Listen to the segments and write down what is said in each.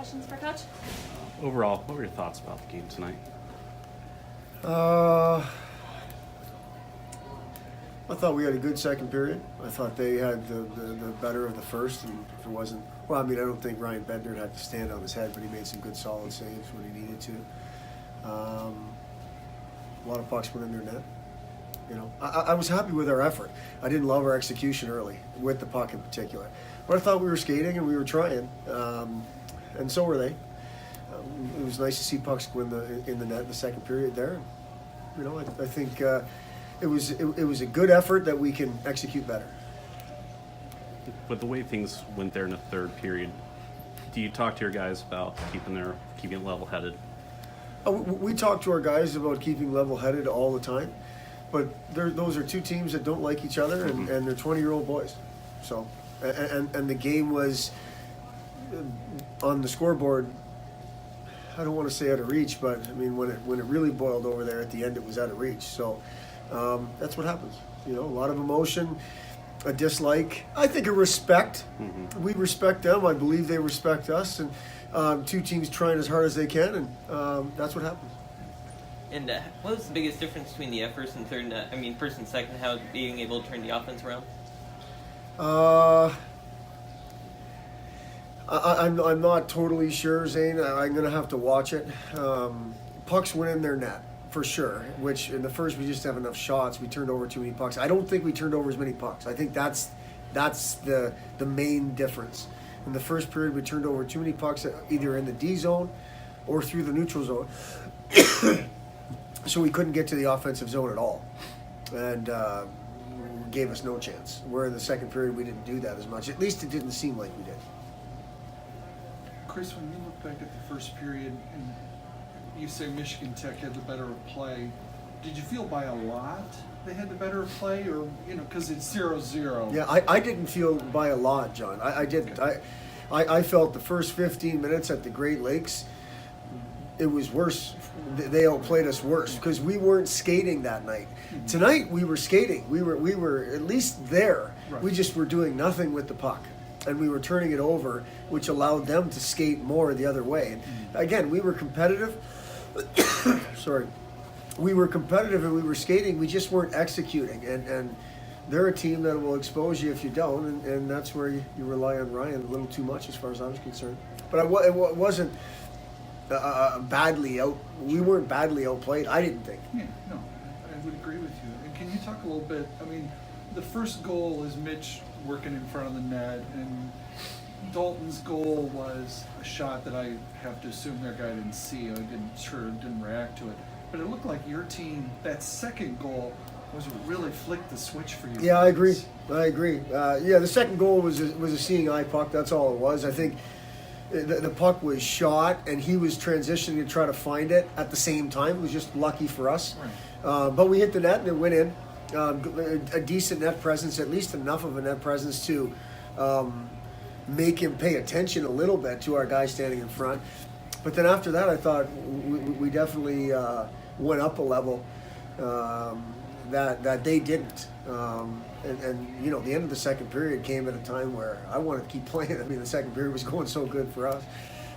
questions for Coach. Overall, what were your thoughts about the game tonight? I thought we had a good second period. I thought they had the better of the first, and if it wasn't, well, I mean, I don't think Ryan Bednar had to stand on his head, but he made some good solid saves when he needed to. A lot of pucks went in their net. You know, I was happy with our effort. I didn't love our execution early, with the puck in particular. But I thought we were skating and we were trying, and so were they. It was nice to see pucks go in the net in the second period there. You know, I think it was a good effort that we can execute better. With the way things went there in the third period, do you talk to your guys about keeping it level-headed? We talk to our guys about keeping level-headed all the time, but those are two teams that don't like each other, and they're 20-year-old boys. So, and the game was on the scoreboard. I don't want to say out of reach, but I mean when it really boiled over there at the end, it was out of reach. So that's what happens. You know, a lot of emotion, a dislike. I think a respect. Mm-hmm. We respect them. I believe they respect us, and two teams trying as hard as they can, and that's what happens. And what was the biggest difference between the first and third? First and second, how being able to turn the offense around? I'm not totally sure, Zane. I'm going to have to watch it. Pucks went in their net, for sure, which in the first we just have enough shots. We turned over too many pucks. I don't think we turned over as many pucks. I think that's the main difference. In the first period, we turned over too many pucks, either in the D zone or through the neutral zone. So we couldn't get to the offensive zone at all. And gave us no chance. Where in the second period, we didn't do that as much. At least it didn't seem like we did. Chris, when you look back at the first period and you say Michigan Tech had the better of play, did you feel by a lot they had the better of play, or, you know, because it's 0-0? Yeah, I didn't feel by a lot, John. I didn't. Okay. I felt the first 15 minutes at the Great Lakes, it was worse. They outplayed us worse because we weren't skating that night. Mm-hmm. Tonight we were skating. We were at least there. Right. We just were doing nothing with the puck. And we were turning it over, which allowed them to skate more the other way. And again, we were competitive. Sorry. We were competitive and we were skating. We just weren't executing. And they're a team that will expose you if you don't. And that's where you rely on Ryan a little too much as far as I was concerned. But it wasn't badly out. We weren't badly outplayed, I didn't think. Yeah, no, I would agree with you. And can you talk a little bit, the first goal is Mitch working in front of the net, and Dalton's goal was a shot that I have to assume their guy didn't see. I didn't react to it. But it looked like your team, that second goal was what really flicked the switch for you. Yeah, I agree. The second goal was a seeing eye puck. That's all it was. I think the puck was shot, and he was transitioning to try to find it at the same time. It was just lucky for us. Right. But we hit the net, and it went in. A decent net presence, at least enough of a net presence to make him pay attention a little bit to our guy standing in front. But then after that, I thought we definitely went up a level that they didn't. And you know, the end of the second period came at a time where I wanted to keep playing. The second period was going so good for us.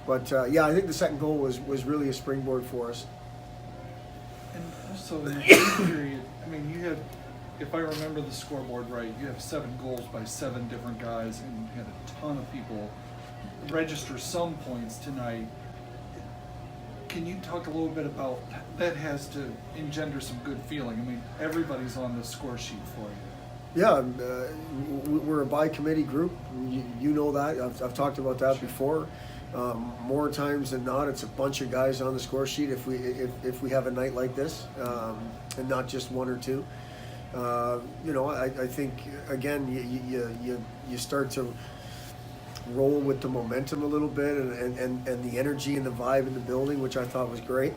But I think the second goal was really a springboard for us. And also in the third period, you had, if I remember the scoreboard right, you have 7 goals by 7 different guys, and you had a ton of people register some points tonight. Can you talk a little bit about that? Has to engender some good feeling. Everybody's on the score sheet for you. Yeah, we're a by-committee group. You know that. I've talked about that before. More times than not, it's a bunch of guys on the score sheet if we have a night like this, and not just 1 or 2. I think again you start to roll with the momentum a little bit, and the energy and the vibe in the building, which I thought was great.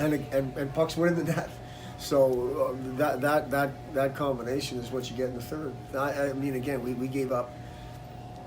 and pucks went in the net. So that combination is what you get in the third. Again, we gave up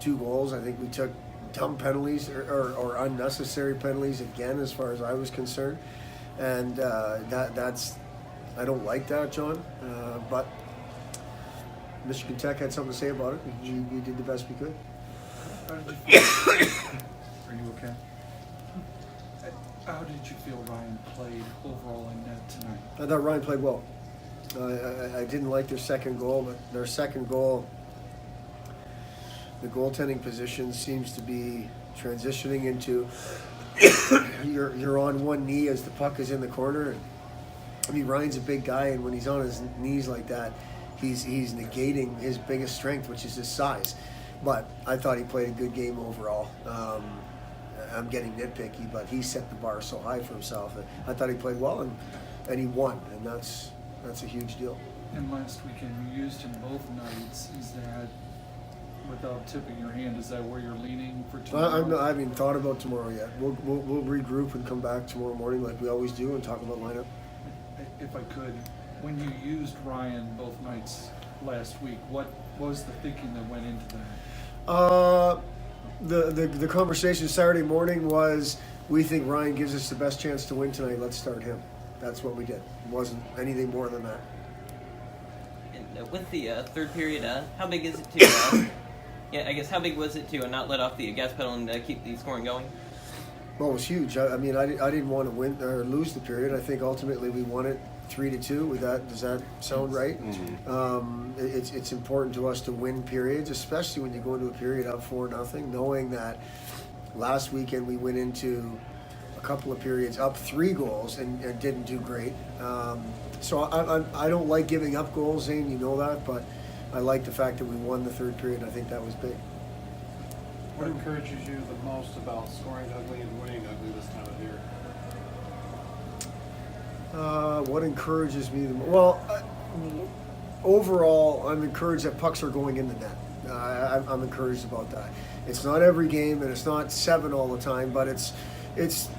2 goals. I think we took dumb penalties or unnecessary penalties again, as far as I was concerned, and that's I don't like that, John. But Michigan Tech had something to say about it. We did the best we could. How did you feel? Are you okay? How did you feel Ryan played overall in net tonight? I thought Ryan played well. I didn't like their second goal, but their second goal, the goaltending position seems to be transitioning into you're on one knee as the puck is in the corner. I mean, Ryan's a big guy, and when he's on his knees like that, he's negating his biggest strength, which is his size. But I thought he played a good game overall. I'm getting nitpicky, but he set the bar so high for himself. I thought he played well, and he won, and that's a huge deal. And last weekend you used him both nights. Is that, without tipping your hand, is that where you're leaning for tomorrow? I haven't even thought about tomorrow yet. We'll regroup and come back tomorrow morning like we always do and talk about lineup. If I could, when you used Ryan both nights last week, what was the thinking that went into that? The conversation Saturday morning was, we think Ryan gives us the best chance to win tonight. Let's start him. That's what we did. It wasn't anything more than that. And with the third period, how big is it to? I guess how big was it to not let off the gas pedal and keep the scoring going? Well, it was huge. I mean, I didn't want to win or lose the period. I think ultimately we won it 3-2. With that, does that sound right? Mm-hmm. It's important to us to win periods, especially when you go into a period up 4-0, knowing that last weekend we went into a couple of periods up 3 goals and didn't do great. So I don't like giving up goals, Zane. You know that, but I like the fact that we won the third period. I think that was big. What encourages you the most about scoring ugly and winning ugly this time of year? What encourages me the most? Well, overall, I'm encouraged that pucks are going in the net. I'm encouraged about that. It's not every game, and it's not 7 all the time, but it's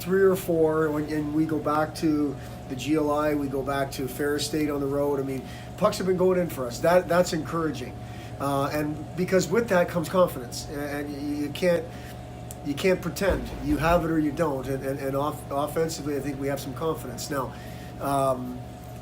3 or 4. And we go back to the GLI, we go back to Ferris State on the road. I mean, pucks have been going in for us. That's encouraging. And because with that comes confidence, and you can't pretend you have it or you don't. And offensively, I think we have some confidence now.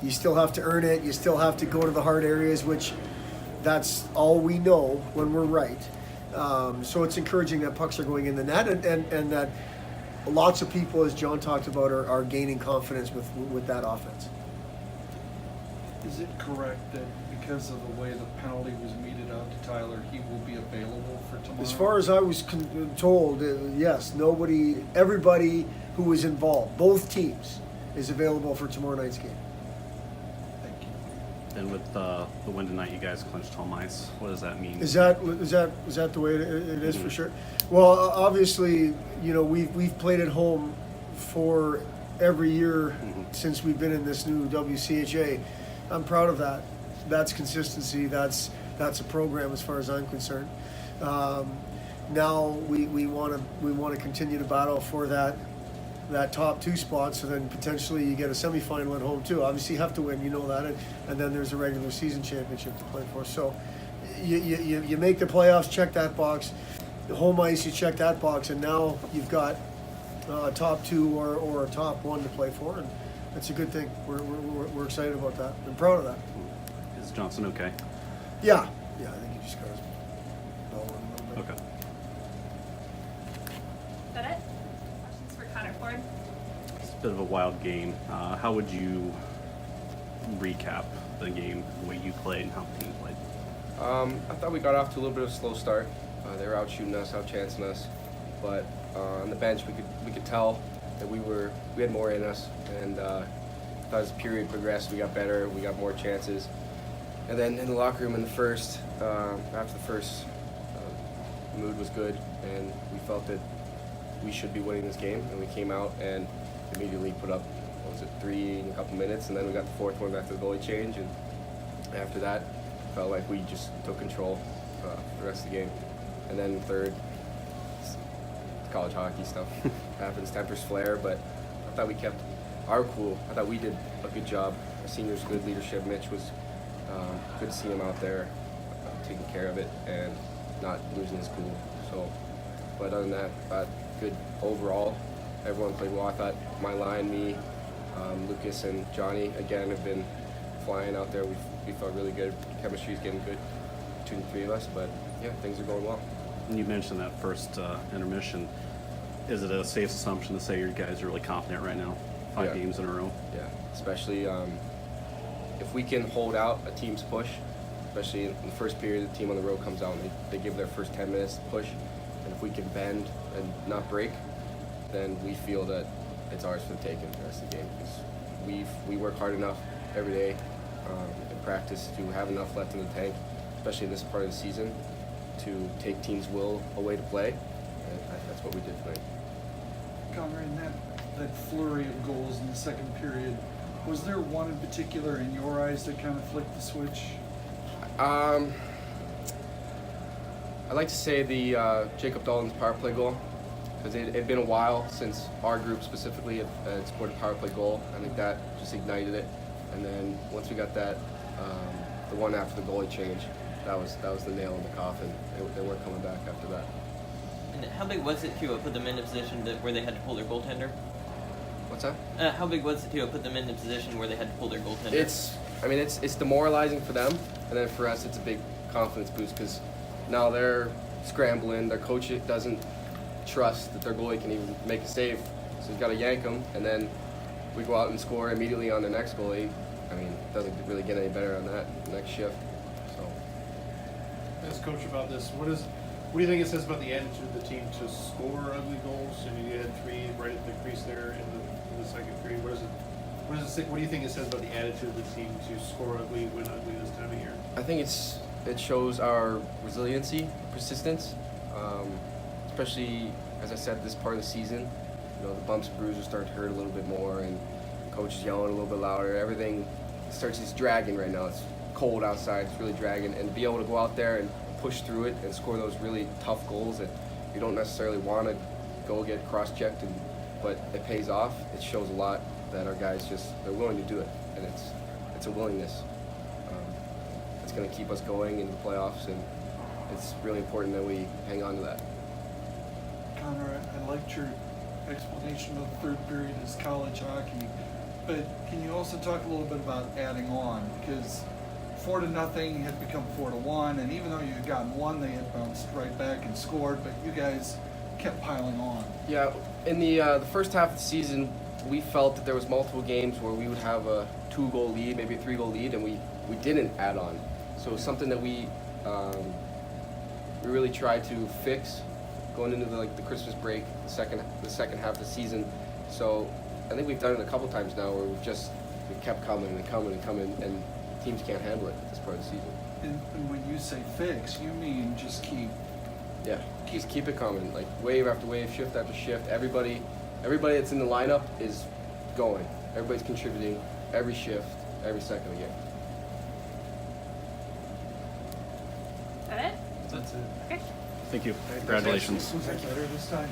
You still have to earn it. You still have to go to the hard areas, which that's all we know when we're right. So it's encouraging that pucks are going in the net, and that lots of people, as John talked about, are gaining confidence with that offense. Is it correct that because of the way the penalty was meted out to Tyler, he will be available for tomorrow? As far as I was told, yes. Everybody who was involved, both teams, is available for tomorrow night's game. Thank you. And with the win tonight, you guys clinched home ice. What does that mean? Is that the way it is for sure? Well, obviously, we've played at home for every year since we've been in this new WCHA. I'm proud of that. That's consistency. That's a program as far as I'm concerned. Now we want to continue to battle for that top 2 spot, so then potentially you get a semifinal at home too. Obviously you have to win, you know that, and then there's a regular season championship to play for. So you make the playoffs, check that box. The home ice, you check that box, and now you've got a top 2 or a top 1 to play for, and that's a good thing. We're excited about that. I'm proud of that. Is Johnson okay? Yeah, I think he just got his ball in a little bit. Okay. Is that it? Questions for Connor Ford? It's a bit of a wild game. How would you recap the game, the way you played and how the team played? I thought we got off to a little bit of a slow start. They were out shooting us, out chancing us, but on the bench we could tell that we had more in us, and as the period progressed, we got better, we got more chances, and then in the locker room in the first, after the first, the mood was good, and we felt that we should be winning this game, and we came out and immediately put up 3 in a couple minutes, and then we got the 4th one after the goalie change, and after that, felt like we just took control for the rest of the game. And then third, college hockey stuff happens, tempers flare, but I thought we kept our cool. I thought we did a good job. Our seniors, good leadership. Mitch was good to see him out there taking care of it and not losing his cool. So, but other than that, I thought good overall. Everyone played well. I thought my line, me, Lucas, and Johnny, again, have been flying out there. We felt really good. Chemistry's getting good between the 3 of us, but yeah, things are going well. you mentioned that first intermission. Is it a safe assumption to say you guys are really confident right now? 5 Yeah. games in a row. Yeah, especially if we can hold out a team's push, especially in the first period, the team on the road comes out and they give their first 10 minutes to push, and if we can bend and not break, then we feel that it's ours for the taking the rest of the game. Because we work hard enough every day in practice to have enough left in the tank, especially in this part of the season, to take teams' will away to play, and that's what we did tonight. Connor, in that flurry of goals in the second period, was there one in particular in your eyes that kind of flicked the switch? I'd like to say the Jacob Dalton's power play goal, because it had been a while since our group specifically had scored a power play goal. I think that just ignited it, and then once we got that, the one after the goalie change, that was the nail in the coffin. They weren't coming back after that. And how big was it to put them in a position where they had to pull their goaltender? What's that? How big was it to put them in a position where they had to pull their goaltender? It's demoralizing for them, and then for us, it's a big confidence boost because now they're scrambling. Their coach doesn't trust that their goalie can even make a save, so he's got to yank them, and then we go out and score immediately on the next goalie. I mean, it doesn't really get any better on that next shift. So, As coach about this, what do you think it says about the attitude of the team to score ugly goals? I mean, you had 3 right at the crease there in the second period. What does it say? What do you think it says about the attitude of the team to score ugly, win ugly this time of year? I think it shows our resiliency, persistence, especially as I said, this part of the season. You know, the bumps and bruises start to hurt a little bit more, and coach is yelling a little bit louder. Everything it's dragging right now. It's cold outside. It's really dragging, and to be able to go out there and push through it and score those really tough goals that you don't necessarily want to go get cross-checked, but it pays off. It shows a lot that our guys they're willing to do it, and it's a willingness. It's going to keep us going into the playoffs, and it's really important that we hang on to that. Connor, I liked your explanation of the third period as college hockey, but can you also talk a little bit about adding on? Because 4-0 had become 4-1, and even though you had gotten one, they had bounced right back and scored, but you guys kept piling on. Yeah, in the first half of the season, we felt that there was multiple games where we would have a 2-goal lead, maybe a 3-goal lead, and we didn't add on. So it was something that we really tried to fix going into the Christmas break, the second half of the season. So I think we've done it a couple times now where we kept coming and coming and coming, and teams can't handle it at this part of the season. And when you say fix, you mean just keep. Yeah, just keep it coming, like wave after wave, shift after shift. Everybody that's in the lineup is going. Everybody's contributing every shift, every second of the game. Is that it? That's it. Okay. Thank you. Congratulations. Was that better this time?